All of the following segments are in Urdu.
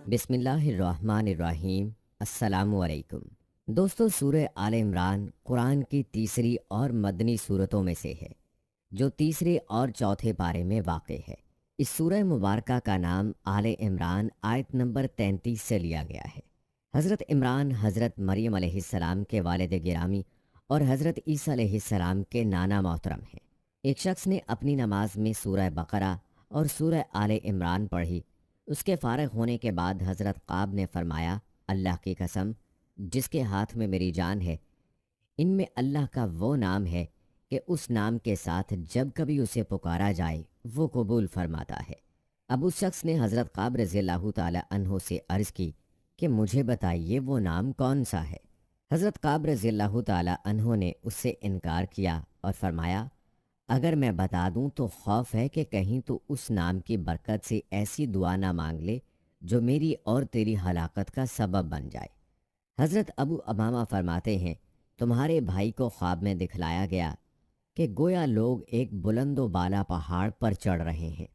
بسم اللہ الرحمن الرحیم۔ السلام علیکم دوستو، سورہ آل عمران قرآن کی تیسری اور مدنی صورتوں میں سے ہے جو تیسرے اور چوتھے پارے میں واقع ہے۔ اس سورہ مبارکہ کا نام آل عمران آیت نمبر 33 سے لیا گیا ہے۔ حضرت عمران حضرت مریم علیہ السلام کے والد گرامی اور حضرت عیسیٰ علیہ السلام کے نانا محترم ہیں۔ ایک شخص نے اپنی نماز میں سورہ بقرہ اور سورہ آل عمران پڑھی۔ اس کے فارغ ہونے کے بعد حضرت قعب نے فرمایا، اللہ کی قسم جس کے ہاتھ میں میری جان ہے، ان میں اللہ کا وہ نام ہے کہ اس نام کے ساتھ جب کبھی اسے پکارا جائے وہ قبول فرماتا ہے۔ اب اس شخص نے حضرت قعب رضی اللہ تعالی عنہ سے عرض کی کہ مجھے بتائیے وہ نام کون سا ہے۔ حضرت قعب رضی اللہ تعالی عنہ نے اس سے انکار کیا اور فرمایا، اگر میں بتا دوں تو خوف ہے کہ کہیں تو اس نام کی برکت سے ایسی دعا نہ مانگ لے جو میری اور تیری ہلاکت کا سبب بن جائے۔ حضرت ابو امامہ فرماتے ہیں، تمہارے بھائی کو خواب میں دکھلایا گیا کہ گویا لوگ ایک بلند و بالا پہاڑ پر چڑھ رہے ہیں۔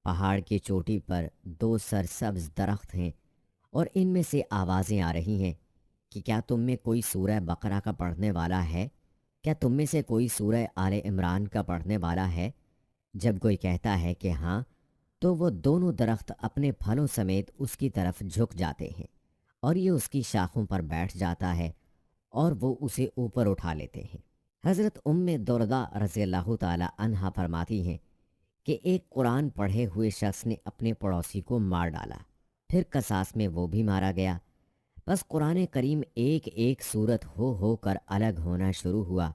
پہاڑ کی چوٹی پر دو سرسبز درخت ہیں اور ان میں سے آوازیں آ رہی ہیں کہ کیا تم میں کوئی سورہ بقرہ کا پڑھنے والا ہے؟ کیا تم میں سے کوئی سورہ آل عمران کا پڑھنے والا ہے؟ جب کوئی کہتا ہے کہ ہاں، تو وہ دونوں درخت اپنے پھلوں سمیت اس کی طرف جھک جاتے ہیں اور یہ اس کی شاخوں پر بیٹھ جاتا ہے اور وہ اسے اوپر اٹھا لیتے ہیں۔ حضرت دردہ رضی اللہ تعالی عنہا فرماتی ہیں کہ ایک قرآن پڑھے ہوئے شخص نے اپنے پڑوسی کو مار ڈالا، پھر قصاص میں وہ بھی مارا گیا۔ بس قرآن کریم ایک ایک سورت ہو کر الگ ہونا شروع ہوا،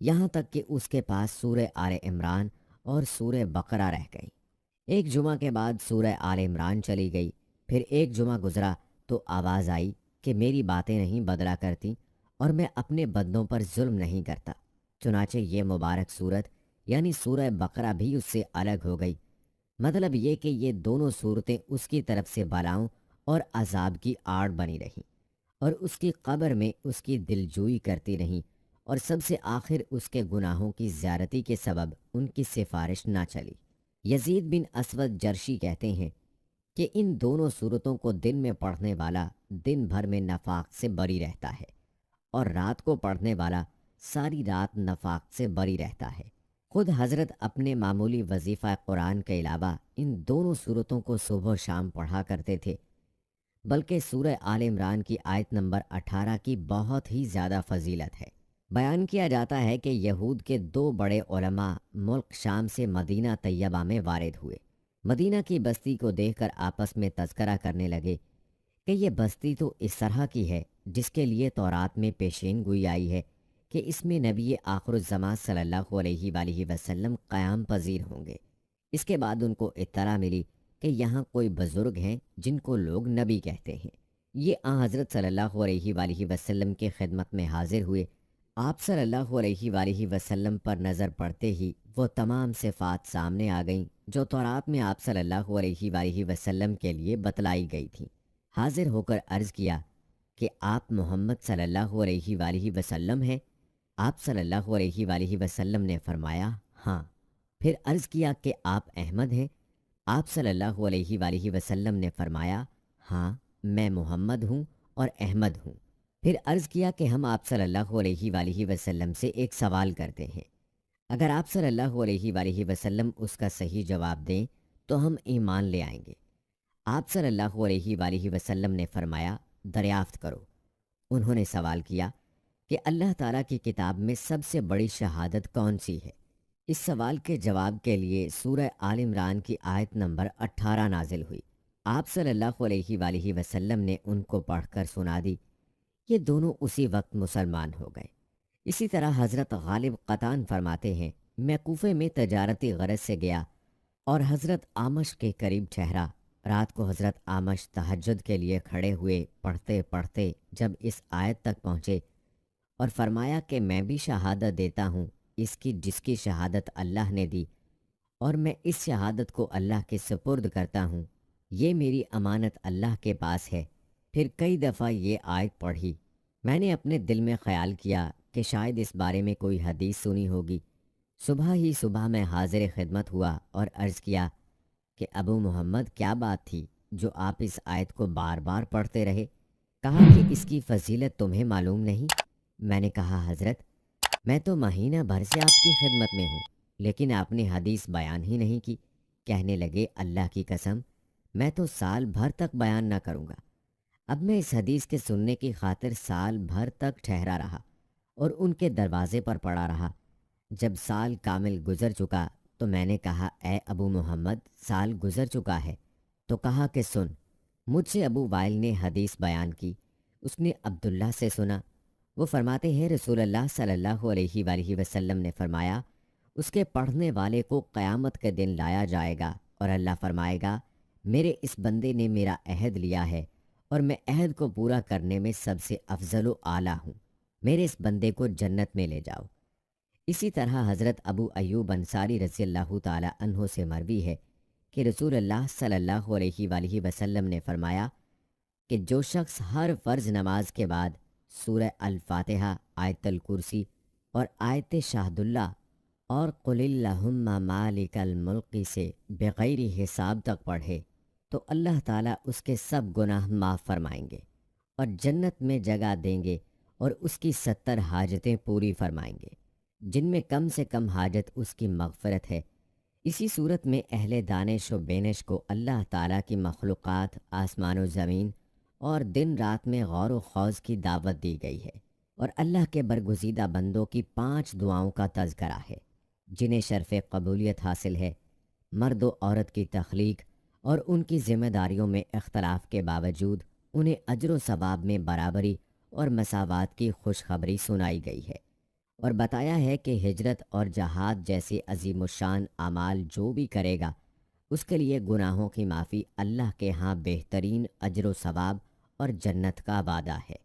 یہاں تک کہ اس کے پاس سورہ آل عمران اور سورہ بقرہ رہ گئی۔ ایک جمعہ کے بعد سورہ آل عمران چلی گئی، پھر ایک جمعہ گزرا تو آواز آئی کہ میری باتیں نہیں بدلا کرتی اور میں اپنے بندوں پر ظلم نہیں کرتا، چنانچہ یہ مبارک سورت یعنی سورہ بقرہ بھی اس سے الگ ہو گئی۔ مطلب یہ کہ یہ دونوں صورتیں اس کی طرف سے بلاؤں اور عذاب کی آڑ بنی رہیں اور اس کی قبر میں اس کی دلجوئی کرتی رہیں، اور سب سے آخر اس کے گناہوں کی زیارتی کے سبب ان کی سفارش نہ چلی۔ یزید بن اسود جرشی کہتے ہیں کہ ان دونوں صورتوں کو دن میں پڑھنے والا دن بھر میں نفاق سے بری رہتا ہے اور رات کو پڑھنے والا ساری رات نفاق سے بری رہتا ہے۔ خود حضرت اپنے معمولی وظیفہ قرآن کے علاوہ ان دونوں صورتوں کو صبح و شام پڑھا کرتے تھے، بلکہ سورہ آل عمران کی آیت نمبر 18 کی بہت ہی زیادہ فضیلت ہے۔ بیان کیا جاتا ہے کہ یہود کے دو بڑے علماء ملک شام سے مدینہ طیبہ میں وارد ہوئے۔ مدینہ کی بستی کو دیکھ کر آپس میں تذکرہ کرنے لگے کہ یہ بستی تو اس طرح کی ہے جس کے لیے تورات میں پیشین گوئی آئی ہے کہ اس میں نبی آخر الزمان صلی اللہ علیہ وآلہ وسلم قیام پذیر ہوں گے۔ اس کے بعد ان کو اطلاع ملی کہ یہاں کوئی بزرگ ہیں جن کو لوگ نبی کہتے ہیں۔ یہ حضرت صلی اللہ علیہ وآلہ وسلم کے خدمت میں حاضر ہوئے۔ آپ صلی اللہ علیہ وآلہ وسلم پر نظر پڑتے ہی وہ تمام صفات سامنے آ گئیں جو تورات میں آپ صلی اللہ علیہ وآلہ وسلم کے لیے بتلائی گئی تھیں۔ حاضر ہو کر عرض کیا کہ آپ محمد صلی اللہ علیہ وآلہ وسلم ہیں؟ آپ صلی اللہ علیہ وآلہ وسلم نے فرمایا ہاں۔ پھر عرض کیا کہ آپ احمد ہیں؟ آپ صلی اللہ علیہ وآلہ وسلم نے فرمایا ہاں، میں محمد ہوں اور احمد ہوں۔ پھر عرض کیا کہ ہم آپ صلی اللہ علیہ وآلہ وسلم سے ایک سوال کرتے ہیں، اگر آپ صلی اللہ علیہ وآلہ وسلم اس کا صحیح جواب دیں تو ہم ایمان لے آئیں گے۔ آپ صلی اللہ علیہ وآلہ وسلم نے فرمایا دریافت کرو۔ انہوں نے سوال کیا کہ اللہ تعالیٰ کی کتاب میں سب سے بڑی شہادت کون سی ہے؟ اس سوال کے جواب کے لیے سورہ آل عمران کی آیت نمبر 18 نازل ہوئی۔ آپ صلی اللہ علیہ وآلہ وسلم نے ان کو پڑھ کر سنا دی۔ یہ دونوں اسی وقت مسلمان ہو گئے۔ اسی طرح حضرت غالب قطان فرماتے ہیں، میں کوفے میں تجارتی غرض سے گیا اور حضرت آمش کے قریب ٹھہرا۔ رات کو حضرت آمش تہجد کے لیے کھڑے ہوئے، پڑھتے پڑھتے جب اس آیت تک پہنچے اور فرمایا کہ میں بھی شہادت دیتا ہوں اس کی جس کی شہادت اللہ نے دی، اور میں اس شہادت کو اللہ کے سپرد کرتا ہوں، یہ میری امانت اللہ کے پاس ہے۔ پھر کئی دفعہ یہ آیت پڑھی۔ میں نے اپنے دل میں خیال کیا کہ شاید اس بارے میں کوئی حدیث سنی ہوگی۔ صبح ہی میں حاضر خدمت ہوا اور عرض کیا کہ ابو محمد کیا بات تھی؟ جو آپ اس آیت کو بار بار پڑھتے رہے۔ کہا کہ اس کی فضیلت تمہیں معلوم نہیں؟ میں نے کہا حضرت میں تو مہینہ بھر سے آپ کی خدمت میں ہوں، لیکن آپ نے حدیث بیان ہی نہیں کی۔ کہنے لگے اللہ کی قسم میں تو سال بھر تک بیان نہ کروں گا۔ اب میں اس حدیث کے سننے کی خاطر سال بھر تک ٹھہرا رہا اور ان کے دروازے پر پڑا رہا۔ جب سال کامل گزر چکا تو میں نے کہا اے ابو محمد سال گزر چکا ہے؟ تو کہا کہ سن، مجھ سے ابو وائل نے حدیث بیان کی، اس نے عبداللہ سے سنا۔ وہ فرماتے ہیں رسول اللہ صلی اللہ علیہ وآلہ وسلم نے فرمایا اس کے پڑھنے والے کو قیامت کے دن لایا جائے گا اور اللہ فرمائے گا میرے اس بندے نے میرا عہد لیا ہے اور میں عہد کو پورا کرنے میں سب سے افضل و اعلیٰ ہوں، میرے اس بندے کو جنت میں لے جاؤ۔ اسی طرح حضرت ابو ایوب انصاری رضی اللہ تعالی عنہ سے مروی ہے کہ رسول اللہ صلی اللہ علیہ وآلہ وسلم نے فرمایا کہ جو شخص ہر فرض نماز کے بعد سورہ الفاتحہ، آیت الکرسی اور آیت شاہد اللہ اور قل اللہم مالک الملک سے بغیر حساب تک پڑھے تو اللہ تعالیٰ اس کے سب گناہ معاف فرمائیں گے اور جنت میں جگہ دیں گے اور اس کی 70 حاجتیں پوری فرمائیں گے، جن میں کم سے کم حاجت اس کی مغفرت ہے۔ اسی صورت میں اہل دانش و بینش کو اللہ تعالیٰ کی مخلوقات آسمان و زمین اور دن رات میں غور و خوض کی دعوت دی گئی ہے، اور اللہ کے برگزیدہ بندوں کی 5 دعاؤں کا تذکرہ ہے جنہیں شرف قبولیت حاصل ہے۔ مرد و عورت کی تخلیق اور ان کی ذمہ داریوں میں اختلاف کے باوجود انہیں اجر و ثواب میں برابری اور مساوات کی خوشخبری سنائی گئی ہے، اور بتایا ہے کہ ہجرت اور جہاد جیسے عظیم الشان اعمال جو بھی کرے گا اس کے لیے گناہوں کی معافی اللہ کے ہاں بہترین اجر و ثواب اور جنت کا وعدہ ہے۔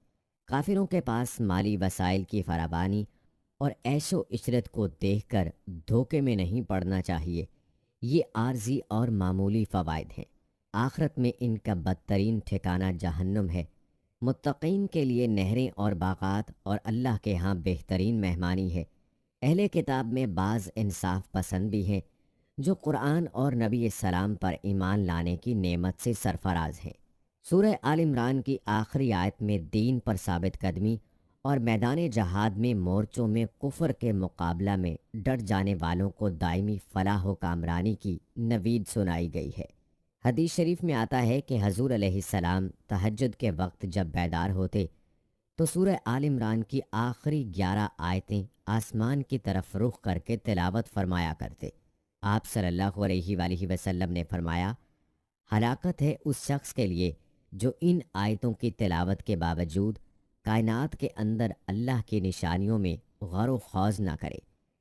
کافروں کے پاس مالی وسائل کی فراوانی اور عیش و عشرت کو دیکھ کر دھوکے میں نہیں پڑنا چاہیے، یہ عارضی اور معمولی فوائد ہیں، آخرت میں ان کا بدترین ٹھکانہ جہنم ہے۔ متقین کے لیے نہریں اور باغات اور اللہ کے ہاں بہترین مہمانی ہے۔ اہل کتاب میں بعض انصاف پسند بھی ہیں جو قرآن اور نبی السلام پر ایمان لانے کی نعمت سے سرفراز ہیں۔ سورہ آل عمران کی آخری آیت میں دین پر ثابت قدمی اور میدان جہاد میں مورچوں میں کفر کے مقابلہ میں ڈٹ جانے والوں کو دائمی فلاح و کامرانی کی نوید سنائی گئی ہے۔ حدیث شریف میں آتا ہے کہ حضور علیہ السلام تہجد کے وقت جب بیدار ہوتے تو سورہ آل عمران کی آخری 11 آیتیں آسمان کی طرف رخ کر کے تلاوت فرمایا کرتے۔ آپ صلی اللہ علیہ وآلہ وسلم نے فرمایا ہلاکت ہے اس شخص کے لیے جو ان آیتوں کی تلاوت کے باوجود کائنات کے اندر اللہ کی نشانیوں میں غور و خوض نہ کرے۔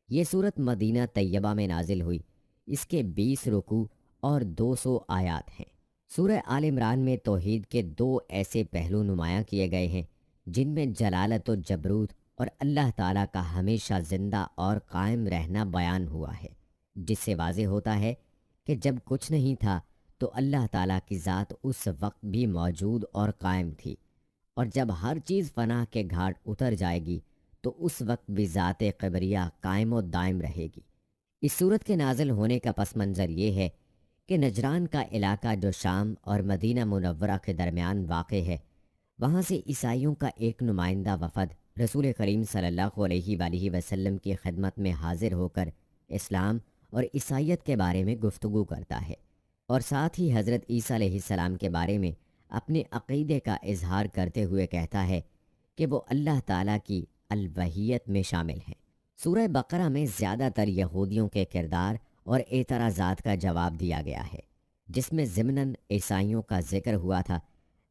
یہ صورت مدینہ طیبہ میں نازل ہوئی، اس کے 20 رکوع اور 200 آیات ہیں۔ سورہ آل عمران میں توحید کے 2 ایسے پہلو نمایاں کیے گئے ہیں جن میں جلالت و جبروت اور اللہ تعالیٰ کا ہمیشہ زندہ اور قائم رہنا بیان ہوا ہے، جس سے واضح ہوتا ہے کہ جب کچھ نہیں تھا تو اللہ تعالیٰ کی ذات اس وقت بھی موجود اور قائم تھی، اور جب ہر چیز فنا کے گھاٹ اتر جائے گی تو اس وقت بھی ذات قبریہ قائم و دائم رہے گی۔ اس صورت کے نازل ہونے کا پس منظر یہ ہے کہ نجران کا علاقہ جو شام اور مدینہ منورہ کے درمیان واقع ہے، وہاں سے عیسائیوں کا ایک نمائندہ وفد رسول کریم صلی اللہ علیہ وآلہ وسلم کی خدمت میں حاضر ہو کر اسلام اور عیسائیت کے بارے میں گفتگو کرتا ہے، اور ساتھ ہی حضرت عیسیٰ علیہ السلام کے بارے میں اپنے عقیدے کا اظہار کرتے ہوئے کہتا ہے کہ وہ اللہ تعالیٰ کی الوحیت میں شامل ہیں۔ سورہ بقرہ میں زیادہ تر یہودیوں کے کردار اور اعتراضات کا جواب دیا گیا ہے، جس میں ضمناً عیسائیوں کا ذکر ہوا تھا،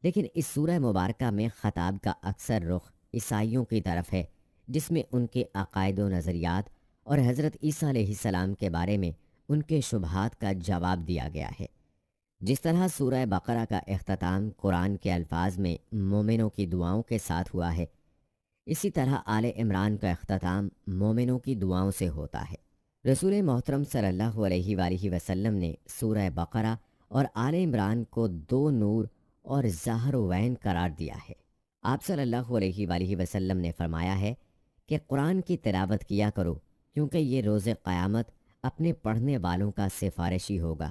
لیکن اس سورہ مبارکہ میں خطاب کا اکثر رخ عیسائیوں کی طرف ہے، جس میں ان کے عقائد و نظریات اور حضرت عیسیٰ علیہ السلام کے بارے میں ان کے شبہات کا جواب دیا گیا ہے۔ جس طرح سورہ بقرہ کا اختتام قرآن کے الفاظ میں مومنوں کی دعاؤں کے ساتھ ہوا ہے، اسی طرح آل عمران کا اختتام مومنوں کی دعاؤں سے ہوتا ہے۔ رسول محترم صلی اللہ علیہ وآلہ وسلم نے سورہ بقرہ اور آل عمران کو 2 نور اور ظاہر و عین قرار دیا ہے۔ آپ صلی اللہ علیہ وآلہ وسلم نے فرمایا ہے کہ قرآن کی تلاوت کیا کرو، کیونکہ یہ روز قیامت اپنے پڑھنے والوں کا سفارشی ہوگا،